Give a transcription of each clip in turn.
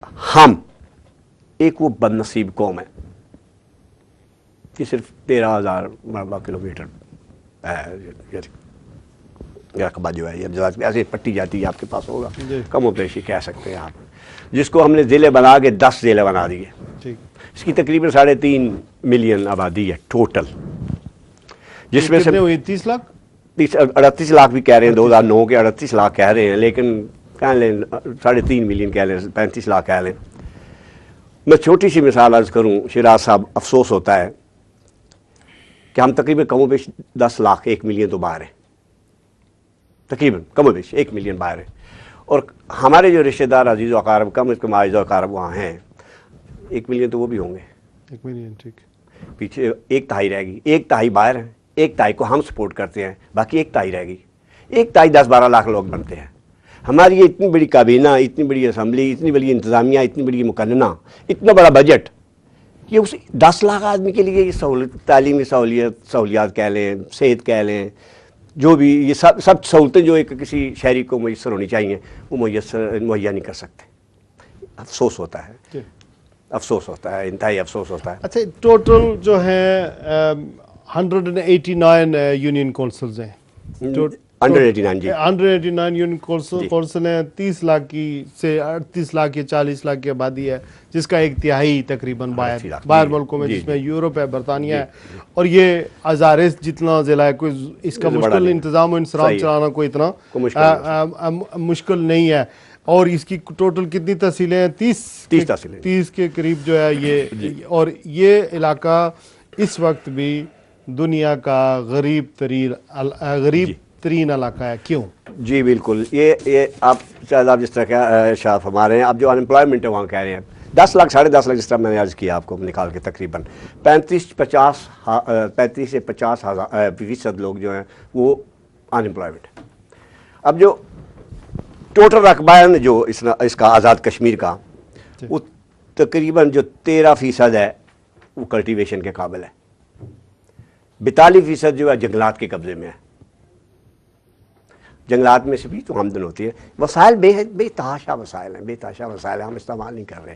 हम एक वो बदनसीब कौम है कि सिर्फ 13,000 मरबा किलोमीटर रकबा जो है ये ऐसे पट्टी जाती है आपके पास होगा, कम उपदेशी कह सकते हैं आप, जिसको हमने ज़िले बना के 10 ज़िले बना दिए। इसकी तकरीबन 3.5 मिलियन आबादी है टोटल, जिसमें से 30 लाख 38 लाख भी कह रहे हैं, 2009 के 38 लाख कह रहे हैं, लेकिन कह लें 3.5 मिलियन कह लें, 35 लाख कह लें। मैं छोटी सी मिसाल अर्ज करूं, शिराज साहब, अफसोस होता है कि हम तकरीबन कमो बेश 10 लाख 1 मिलियन तो बाहर है, तकरीबन कमो बेश 1 मिलियन बाहर है, और हमारे जो रिश्तेदार अजीज़ अकारब कम इसके माइज़ अकारब वहाँ हैं 1 मिलियन तो वो भी होंगे, 1 मिलियन, ठीक, पीछे 1/3 रहेगी, 1/3 बाहर है, 1/3 को हम सपोर्ट करते हैं, बाकी 1/3 रहेगी, 1/3 10-12 लाख लोग बनते हैं। हमारी ये इतनी बड़ी काबीना, इतनी बड़ी असम्बली, इतनी बड़ी इंतज़ामिया, इतनी बड़ी मुकन्ना, इतना बड़ा बजट, ये उस 10 लाख आदमी के लिए ये सहूलत, तालीमी सहूलियात कह लें, सेहत कह लें, जो भी ये सब सहूलतें जो एक किसी शहरी को मैसर होनी चाहिए वो मुहैया नहीं कर सकते। अफसोस होता है, अफसोस होता है, इंतहाई अफसोस होता है। अच्छा, टोटल जो है 189 यूनियन काउंसिल्स हैं, 189 जी, 189 यूनियन काउंसिल हैं, 30 लाख की से 38 लाख या 40 लाख की आबादी है, जिसका 1/3 तकरीबन बाहर मुल्कों में, जिसमें यूरोप है, बरतानिया है, और ये हज़ारे जितना ज़िला है, कोई इसका मुश्किल इंतज़ाम और इंसराम चलाना कोई इतना मुश्किल नहीं है। और इसकी टोटल कितनी तहसीलें हैं? 30 के करीब जो है ये, और ये इलाका इस वक्त भी दुनिया का गरीब तरीन इलाका है। क्यों? जी बिल्कुल, ये आप जिस तरह का शाफ हमारे हैं, आप जो अनएम्प्लॉयमेंट है वहाँ कह रहे हैं 10 लाख 10.5 लाख, जिस तरह मैंने अर्ज किया आपको निकाल के, तकरीबन 35 से 50% लोग जो हैं वो अनएम्प्लॉयमेंट है। अब जो टोटल रकबा है जो इसका आज़ाद कश्मीर का, वो तकरीबन जो 13% है वो कल्टीवेशन के काबिल है, 42% जो है जंगलात के कब्ज़े में है। जंगलात में से भी तो आमदन होती है। वसाइल बेतहाशा वसाइल हैं, बेतहाशा वसाइल हैं, हम इस्तेमाल नहीं कर रहे।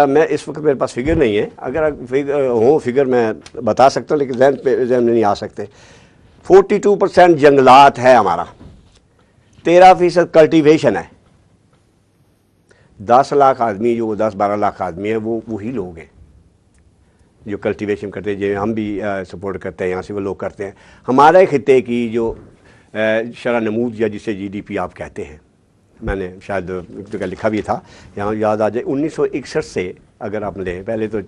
मैं इस वक्त मेरे पास फिगर नहीं है, अगर फिगर मैं बता सकता हूँ, लेकिन जहन में नहीं आ सकते। 42% जंगलात है हमारा, 13% कल्टीवेशन है। 10 लाख आदमी, जो 10-12 लाख आदमी है, वो वही लोग हैं जो कल्टीवेशन करते हैं, जो हम भी सपोर्ट करते हैं, यहाँ से वो लोग करते हैं। हमारे खिते की जो शरह नमूद या जिसे GDP आप कहते हैं, मैंने शायद जगह लिखा भी था, यहाँ याद आ जाए, 1961 से अगर आप लें, पहले तो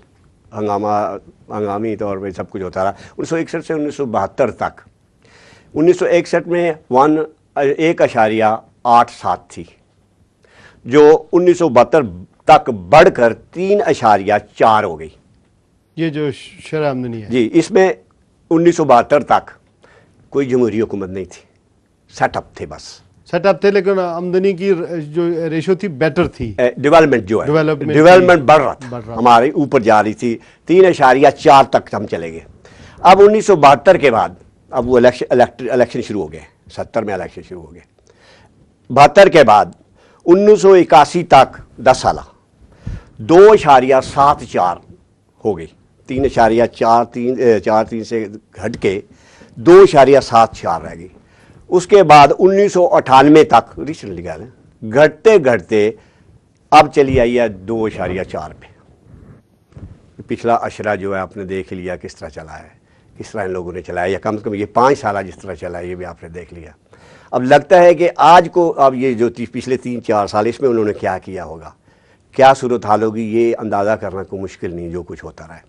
हंगामी तौर पर सब कुछ होता रहा, 1961 से 1972 तक, 1961 में 1.87 थी, जो 1972 तक बढ़कर 3.4 हो गई। ये जो शरह आमदनी है जी, इसमें 1972 तक कोई जमहूरी हुकूमत नहीं थी, सेटअप थे, बस सेटअप थे, लेकिन आमदनी की जो रेशो थी बेटर थी, डेवलपमेंट जो है डेवलपमेंट बढ़ रहा था, हमारे ऊपर जा रही थी, 3.4 तक हम चले गए। अब 1972 के बाद अब वो इलेक्शन शुरू हो गए, 70 में इलेक्शन शुरू हो गए, 72 के बाद 1981 तक 10 साल 2.74 हो गई, 3.43 से घट के 2.74 रह गई। उसके बाद 1998 तक रिसेंटली कह लें, घटते घटते अब चली आई है 2.4 पे। पिछला अशरा जो है आपने देख लिया किस तरह चला है, किस तरह इन लोगों ने चलाया, या कम से कम ये 5 साल जिस तरह चला है ये भी आपने देख लिया। अब लगता है कि आज को, अब ये जो पिछले 3-4 साल इसमें उन्होंने क्या किया होगा, क्या सूरत हाल होगी, ये अंदाज़ा करना कोई मुश्किल नहीं, जो कुछ होता रहा है।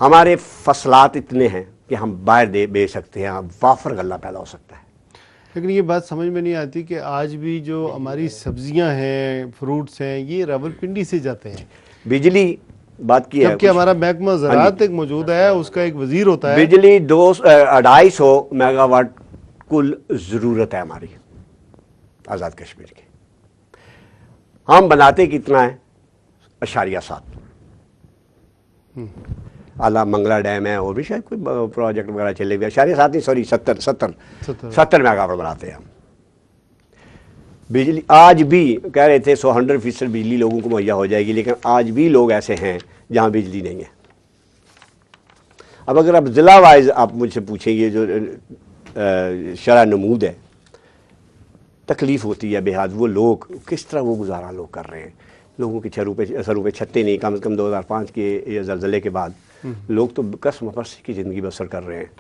हमारे फसलात इतने हैं कि हम बाहर बेच सकते हैं, वाफर गल्ला पैदा हो सकता है। लेकिन ये बात समझ में नहीं आती कि आज भी जो हमारी सब्जियां हैं, फ्रूट्स हैं, ये रावलपिंडी से जाते हैं। बिजली बात की है, जबकि हमारा महकमा ज़राअत एक मौजूद है, उसका एक वजीर होता है। बिजली 250 मेगावाट कुल ज़रूरत है हमारी आज़ाद कश्मीर की। हम बनाते कितना है? 0.7। आला मंगला डैम है, और भी शायद कोई प्रोजेक्ट वगैरह चले हुए, 0.7 नहीं, सॉरी 70 मेगावाट बनाते हैं हम। बिजली आज भी कह रहे थे 100% बिजली लोगों को मुहैया हो जाएगी, लेकिन आज भी लोग ऐसे हैं जहाँ बिजली नहीं है। अब अगर आप ज़िला वाइज आप मुझसे पूछेंगे, जो शरह नमूद है, तकलीफ़ होती है बेहद। वो लोग किस तरह वो गुजारा लोग कर रहे हैं, लोगों के सरों पे छत्ते नहीं, कम से कम 2005 के ज़लज़ले के बाद लोग तो कसम बरसी की ज़िंदगी बसर कर रहे हैं।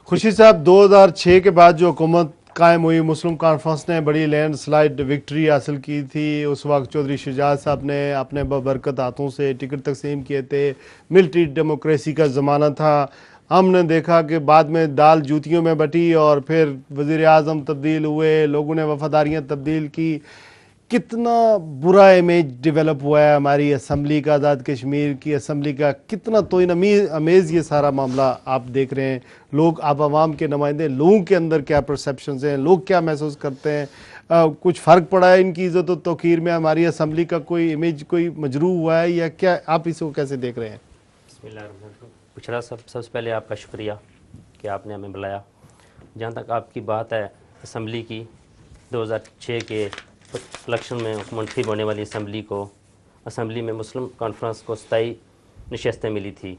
खुर्शीद साहब, 2006 के बाद जो हुकूमत कायम हुई, मुस्लिम कॉन्फ्रेंस ने बड़ी लैंडस्लाइड विक्ट्री हासिल की थी। उस वक्त चौधरी शुजात साहब ने अपने बबरकत हाथों से टिकट तकसीम किए थे। मिलिट्री डेमोक्रेसी का ज़माना था। हमने देखा कि बाद में दाल जूतियों में बटी और फिर वज़ीर आज़म तब्दील हुए, लोगों ने वफादारियाँ तब्दील की। कितना बुरा इमेज डेवलप हुआ है हमारी असम्बली का, आज़ाद कश्मीर की असम्बली का। कितना तो अमेज़ ये सारा मामला आप देख रहे हैं। लोग, आप आवाम के नुमाइंदे, लोगों के अंदर क्या परसेप्शंस हैं, लोग क्या महसूस करते हैं? कुछ फ़र्क पड़ा है इनकी इज़्ज़त और तौक़ीर में? हमारी असम्बली का कोई इमेज कोई मजरू हुआ है या क्या? आप इसको कैसे देख रहे हैं? बिस्मिल्लाह सबसे पहले आपका शुक्रिया कि आपने हमें बुलाया। जहाँ तक आपकी बात है असम्बली की, 2006 के इलेक्शन में मुंतखब होने वाली असम्बली को, असम्बली में मुस्लिम कॉन्फ्रेंस को 27 नशस्तें मिली थी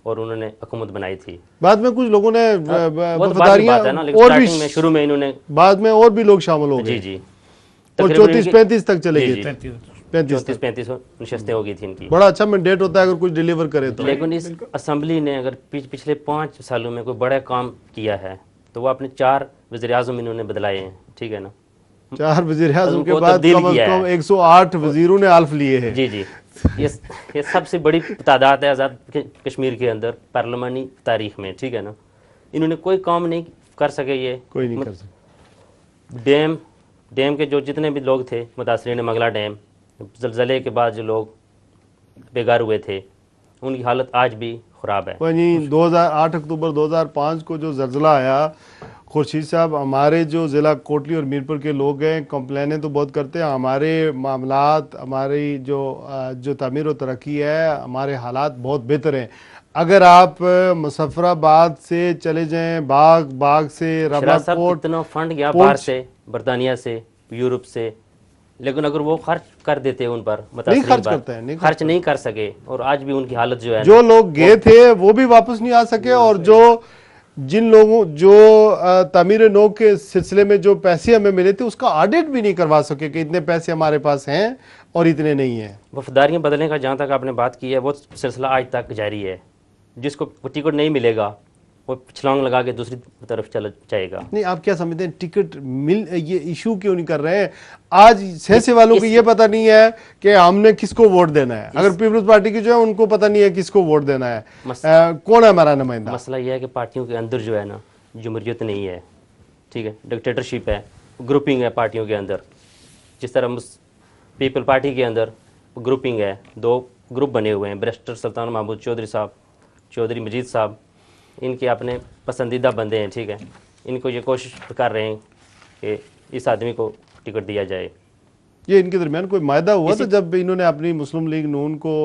और उन्होंने हुकूमत बनाई थी। बाद में कुछ लोगों ने वफादारियां और भी में शुरू में इन्होंने, बाद में और भी लोग शामिल हो गए। जी और 34-35 तक चले गए। 34-35 नशस्तें हो गई थी इनकी। बड़ा अच्छा मैंडेट होता है अगर कुछ डिलीवर करे तो। लेकिन इस असम्बली ने अगर पिछले 5 सालों में कोई बड़ा काम किया है तो वो अपने 4 वज़ीर आज़म इन्होंने बदलाए हैं, ठीक है ना। 4 वज़ीर आज़म के बाद कम से कम 108 वज़ीरों ने हल्फ लिए हैं। जी ये सबसे बड़ी तादाद है आज़ाद कश्मीर के अंदर पार्लिमानी तारीख में, ठीक है ना। इन्होंने कोई काम नहीं कर सके, ये कोई नहीं कर सके। डैम के जो जितने भी लोग थे मुतासरीन मंगला डैम, ज़लज़ले के बाद जो लोग बेघर हुए थे, उनकी हालत आज भी ख़राब है। 8 अक्टूबर 2005 को जो ज़लज़ला आया, खुर्शीद साहब, हमारे जो ज़िला कोटली और मीरपुर के लोग हैं, कंप्लेनें तो बहुत करते हैं। हमारे मामलात, हमारी जो तामीर और तरक्की है, हमारे हालात बहुत बेहतर हैं। अगर आप मुजफ्फराबाद से चले जाएं, बाग से रामाकोट, इतना फंड गया बाहर से, बरतानिया से, यूरोप से, लेकिन अगर वो खर्च कर देते उन पर, खर्च नहीं कर सके और आज भी उनकी हालत जो है, जो लोग गए थे वो भी वापस नहीं आ सके और जिन लोगों जो तामीर नो के सिलसिले में जो पैसे हमें मिले थे उसका ऑडिट भी नहीं करवा सके कि इतने पैसे हमारे पास हैं और इतने नहीं हैं। वफादारियाँ बदलने का जहाँ तक आपने बात की है, वो सिलसिला आज तक जारी है। जिसको टिकट नहीं मिलेगा वो छलांग लगा के दूसरी तरफ चला जाएगा। नहीं, आप क्या समझते हैं टिकट ये इशू क्यों नहीं कर रहे हैं? आज सियासी वालों को ये पता नहीं है कि हमने किसको वोट देना है। अगर पीपल्स पार्टी की जो है उनको पता नहीं है किसको वोट देना है, कौन है हमारा नुमाइंदा। मसला ये है कि पार्टियों के अंदर जो है ना, जमहूरियत नहीं है, ठीक है, डिक्टेटरशिप है, ग्रुपिंग है पार्टियों के अंदर। जिस तरह पीपल पार्टी के अंदर ग्रुपिंग है, 2 ग्रुप बने हुए हैं, बैरिस्टर सुल्तान महमूद चौधरी साहब, चौधरी मजीद साहब, इनके अपने पसंदीदा बंदे हैं, ठीक है। इनको ये कोशिश कर रहे हैं कि इस आदमी को टिकट दिया जाए। ये इनके दरमियान कोई मायदा हुआ था जब इन्होंने अपनी मुस्लिम लीग नून को,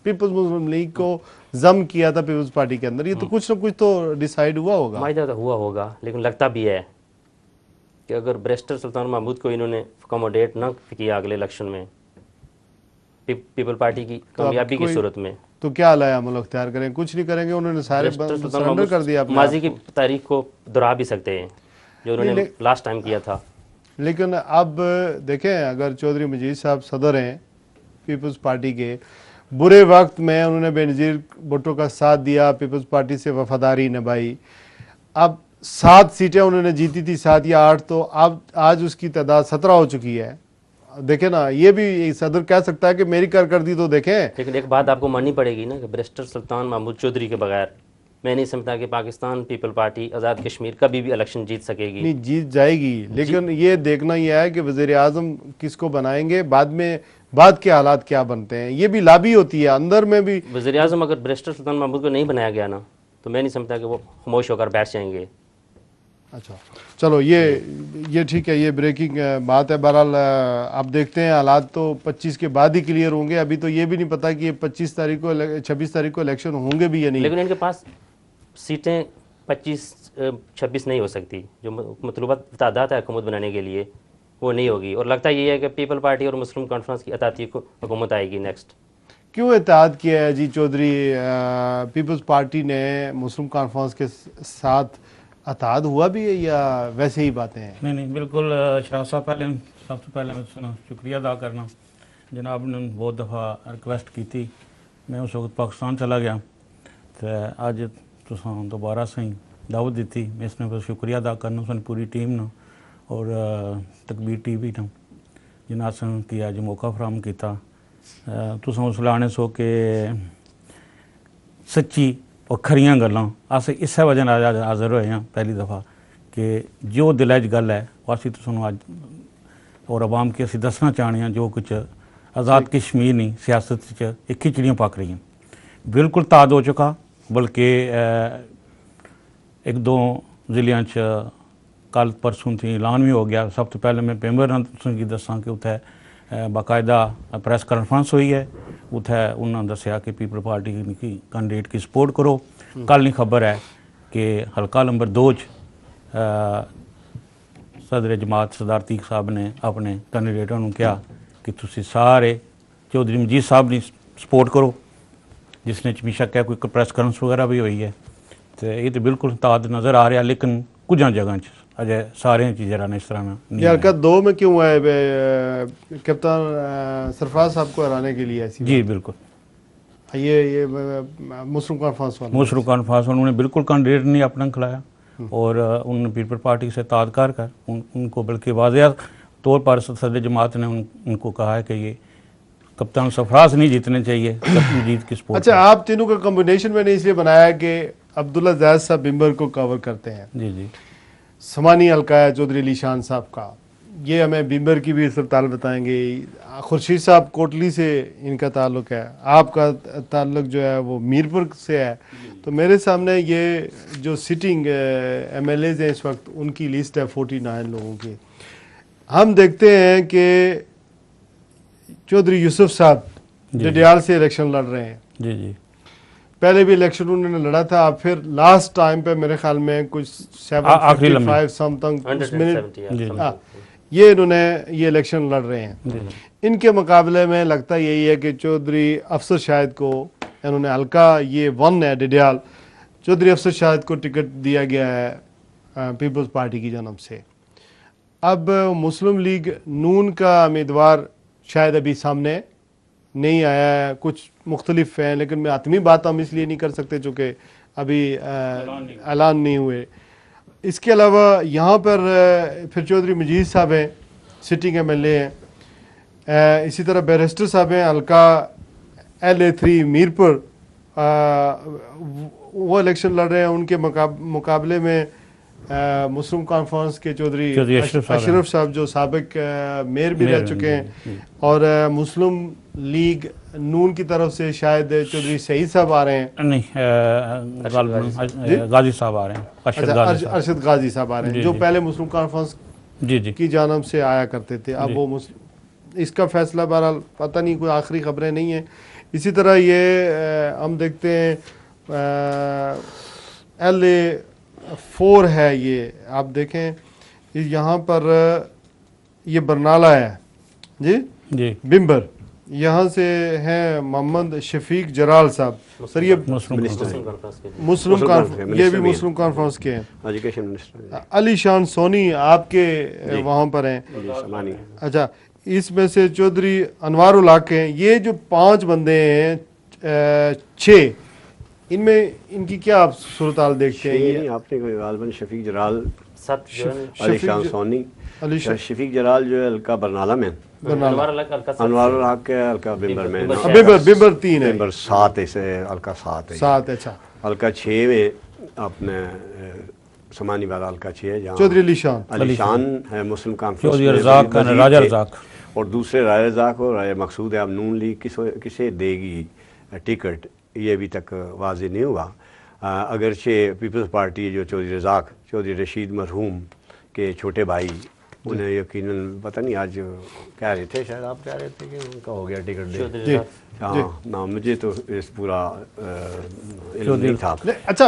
पीपल्स मुस्लिम लीग को जम किया था पीपल्स पार्टी के अंदर? ये तो कुछ ना कुछ तो डिसाइड हुआ होगा। मायदा तो हुआ होगा, लेकिन लगता भी है कि अगर बैरिस्टर सुल्तान महमूद को इन्होंने अकोमोडेट न किया अगले इलेक्शन में पीपल पार्टी की कामयाबी की सूरत में, तो क्या अमल अख्तियार करें? कुछ नहीं करेंगे। उन्होंने सारे सरेंडर कर दिया। माजी की तारीख को दोहरा भी सकते हैं जो उन्होंने लास्ट टाइम किया था। लेकिन अब देखें, अगर चौधरी मजीद साहब सदर हैं पीपल्स पार्टी के, बुरे वक्त में उन्होंने बेनज़ीर भुट्टो का साथ दिया, पीपल्स पार्टी से वफादारी निभाई। अब 7 सीटें उन्होंने जीती थी, 7 या 8, तो अब आज उसकी तादाद 17 हो चुकी है। देखें ना, ये भी सदर कह सकता है कि मेरी कारकर्दगी तो देखें। लेकिन एक बात आपको माननी पड़ेगी ना कि बैरिस्टर सुल्तान महमूद चौधरी के बगैर मैं नहीं समझता कि पाकिस्तान पीपल पार्टी आज़ाद कश्मीर कभी भी इलेक्शन जीत सकेगी। नहीं, जीत जाएगी, लेकिन ये देखना ही है कि वज़ीर आज़म किसको बनाएंगे, बाद के हालात क्या बनते हैं। ये भी लाबी होती है अंदर में भी। वज़ीर आज़म अगर बैरिस्टर सुल्तान महमूद को नहीं बनाया गया ना, तो मैं नहीं समझता कि वो खामोश होकर बैठ जाएंगे। अच्छा, चलो ये ठीक है, ये ब्रेकिंग बात है। बहरहाल अब देखते हैं, हालात तो 25 के बाद ही क्लियर होंगे। अभी तो ये भी नहीं पता कि ये 26 तारीख को इलेक्शन होंगे भी या नहीं। लेकिन इनके पास सीटें 25-26 नहीं हो सकती, जो मतलूबा तादाद है हुकूमत बनाने के लिए। وہ نہیں ہوگی، اور لگتا یہ ہے کہ پیپل پارٹی اور مسلم کانفرنس کی اتحادی حکومت آئے گی نیکسٹ۔ کیوں اتحاد کیا ہے جی چودھری؟ پیپلز پارٹی نے مسلم کانفرنس کے ساتھ اتحاد ہوا بھی ہے یا ویسے ہی باتیں ہیں؟ نہیں بالکل شاہ صاحب، پہلے سب سے پہلے میں شکریہ ادا کرنا، جناب نے بہت دفعہ ریکویسٹ کی تھی، میں اس وقت پاکستان چلا گیا تو اج تساں دوبارہ سے دعوت دیتی، میں اس نے بس شکریہ ادا کرنا سن پوری ٹیم نے اور تکبیر ٹی وی نے جنہاں سن کی اج موقع فراہم کیتا۔ تساں اس لانے سو کہ سچی اور کھریاں گلاں اسے اسے وجہ نال حاضر ہوئے ہیں پہلی دفعہ کہ جو دل وچ گل ہے وہ اسی تساں اج اور عوام کے اسی دسنا چاہنے ہیں، جو کچھ آزاد کشمیر نہیں سیاست چ ایک کھچڑیاں پک رہی ہیں، بالکل تعداد ہو چکا، بلکہ ایک دو ضلع کل پرسوں تھی اعلان بھی ہو گیا۔ سب تو پہلے میں پیمبر کی دساں کہ اتنے باقاعدہ پریس کانفرنس ہوئی ہے، اتنے انہوں نے دسیا کہ پیپل پارٹی کی کینڈیڈیٹ کی سپورٹ کرو۔ کل نہیں خبر ہے کہ حلقہ نمبر 2 صدر جماعت سردار تیق صاحب نے اپنے کینڈیڈیٹوں نے کہا کہ تسی سارے چودھری مجید صاحب نے سپورٹ کرو، جس نے بھی شک ہے کوئی پریس کانفرنس وغیرہ بھی ہوئی ہے، تو یہ تو بالکل تعداد نظر آ رہا، لیکن کچھ جگہ اجے سارے چیزیں اس طرح نہیں یہ حلقہ 2 میں کیوں ہے کپتان سرفراز صاحب کو ہرانے کے لیے ایسی؟ جی بالکل، یہ مسلم کانفرنس والے مسلم کانفرنس انہوں نے بالکل کینڈیڈیٹ نہیں اپنا کھلایا، اور انہوں نے پیپل پارٹی سے تعلق کر ان کو بلکہ واضح طور پر صدر جماعت نے ان کو کہا ہے کہ یہ کپتان سرفراز نہیں جیتنے چاہیے، جیت کی سپورٹ۔ اچھا، آپ تینوں کا کمبینیشن میں نے اس لیے بنایا کہ عبداللہ زید صاحب بمبر کو کور کرتے ہیں، جی سمانی حلقہ ہے چودھری علی شان صاحب کا، یہ ہمیں بمبر کی بھی اس تعلق بتائیں گے۔ خورشید صاحب کوٹلی سے ان کا تعلق ہے، آپ کا تعلق جو ہے وہ میرپور سے ہے، تو میرے سامنے یہ جو سٹنگ ایم ایل ایز ہیں اس وقت ان کی لسٹ ہے 49 لوگوں کی۔ ہم دیکھتے ہیں کہ چودھری یوسف صاحب ڈڈیال سے الیکشن لڑ رہے ہیں، جی پہلے بھی الیکشن انہوں نے لڑا تھا، پھر لاسٹ ٹائم پہ میرے خیال میں کچھ 755 سم تک یہ انہوں نے یہ الیکشن لڑ رہے ہیں۔ ان کے مقابلے میں لگتا یہی ہے کہ چودھری افسر شاہد کو انہوں نے حلقہ یہ 1 ہے ڈڈیال، چودھری افسر شاہد کو ٹکٹ دیا گیا ہے پیپلز پارٹی کی جانب سے۔ اب مسلم لیگ نون کا امیدوار شاید ابھی سامنے نہیں آیا ہے، کچھ مختلف ہیں، لیکن میں حتمی بات ہم اس لیے نہیں کر سکتے چونکہ ابھی اعلان نہیں ہوئے۔ اس کے علاوہ یہاں پر پھر چودھری مجید صاحب ہیں، سٹنگ ایم ایل اے ہیں، اسی طرح بیرسٹر صاحب ہیں حلقہ LA3 میرپور، وہ الیکشن لڑ رہے ہیں۔ ان کے مقابلے میں مسلم کانفرنس کے چودھری اشرف صاحب جو سابق میئر بھی رہ چکے ہیں، اور مسلم لیگ نون کی طرف سے شاید چودھری سعید صاحب آ رہے ہیں، نہیں غازی صاحب آ رہے ہیں، ارشد غازی صاحب آ رہے ہیں، جو پہلے مسلم کانفرنس کی جانب سے آیا کرتے تھے، اب وہ اس کا فیصلہ بہرحال پتہ نہیں، کوئی آخری خبریں نہیں ہیں۔ اسی طرح یہ ہم دیکھتے ہیں LA4 ہے، یہ آپ دیکھیں یہاں پر یہ برنالہ ہے جی بمبر، یہاں سے ہیں محمد شفیق جرال صاحب، سر یہ مسلم یہ بھی مسلم کانفرنس کے ہیں۔ ایجوکیشن منسٹر علی شان سونی آپ کے وہاں پر ہیں۔ اچھا، اس میں سے چودھری انوار الحق ہیں۔ یہ جو 5 بندے ہیں 6، ان میں ان کی کیا آپ صورتحال دیکھتے ہیں؟ یہ آپ نے غالباً شفیق جلال، علی شان سونی، شفیق جلال جو ہے حلقہ برنالہ میں، انوار الحق کے حلقہ بمبر میں، بمبر 3 ہے، بمبر 7 سے حلقہ 7 ہے، 7 اچھا، حلقہ 6 میں اپنے سمانی والا حلقہ 6 ہے، جہاں چودھری علی شان ہے مسلم کانفرنس چودھری رزاق راجہ رزاق، اور دوسرے رائے رزاق اور رائے مقصود ہے۔ اب نون لیگ کسے دے گی ٹکٹ یہ ابھی تک واضح نہیں ہوا، اگرچہ پیپلز پارٹی جو چودھری رزاق، چودھری رشید مرحوم کے چھوٹے بھائی، انہیں یقیناً پتہ نہیں آج کہہ رہے تھے، شاید آپ کہہ رہے تھے کہ ان کا ہو گیا ٹکٹ دے، ہاں، مجھے تو اس پورا علم نہیں تھا۔ اچھا